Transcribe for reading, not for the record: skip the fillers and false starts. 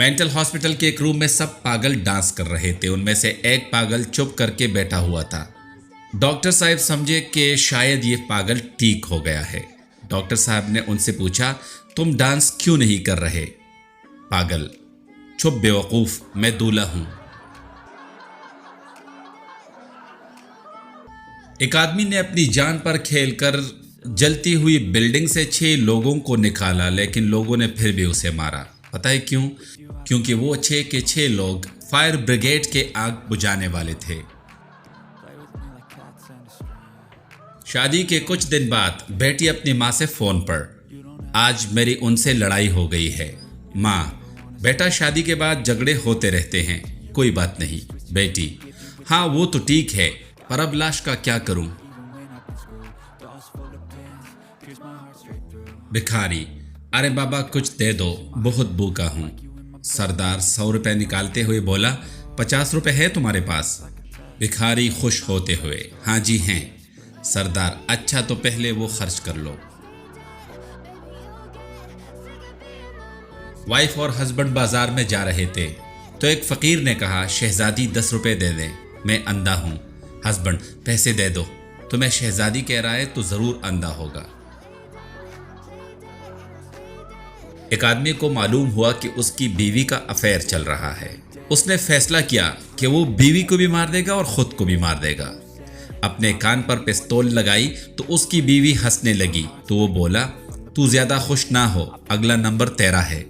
Mental hospital के एक room में सब पागल डांस कर रहे थे। उनमें से एक पागल चुप करके बैठा हुआ था। डॉक्टर साहब समझे कि शायद ये पागल ठीक हो गया है। डॉक्टर साहब ने उनसे पूछा, तुम डांस क्यों नहीं कर रहे? पागल, चुप बेवकूफ, मैं दूल्हा हूं। एक आदमी ने अपनी जान पर खेलकर जलती हुई बिल्डिंग से 6 लोगों को निकाला, लेकिन लोगों ने फिर भी उसे मारा। पता है क्यों? क्योंकि वो 6 के 6 लोग फायर ब्रिगेड के आग बुझाने वाले थे। शादी के कुछ दिन बाद बेटी अपनी माँ से फोन पर, आज मेरी उनसे लड़ाई हो गई है। माँ, बेटा शादी के बाद झगड़े होते रहते हैं, कोई बात नहीं। बेटी, हाँ वो तो ठीक है, पर अब लाश का क्या करूं? भिखारी, अरे बाबा कुछ दे दो, बहुत भूखा हूं। सरदार 100 रुपए निकालते हुए बोला, 50 रुपए है तुम्हारे पास? भिखारी खुश होते हुए, हाँ जी हैं। सरदार, अच्छा तो पहले वो खर्च कर लो। वाइफ और हस्बैंड बाजार में जा रहे थे तो एक फकीर ने कहा, शहजादी 10 रुपए दे दें, मैं अंधा हूं। हस्बैंड, पैसे दे दो। तुम्हें शहजादी कह रहा है तो जरूर अंधा होगा। एक आदमी को मालूम हुआ कि उसकी बीवी का अफेयर चल रहा है। उसने फैसला किया कि वो बीवी को भी मार देगा और खुद को भी मार देगा। अपने कान पर पिस्तौल लगाई तो उसकी बीवी हंसने लगी तो वो बोला, तू ज्यादा खुश ना हो, अगला नंबर तेरा है।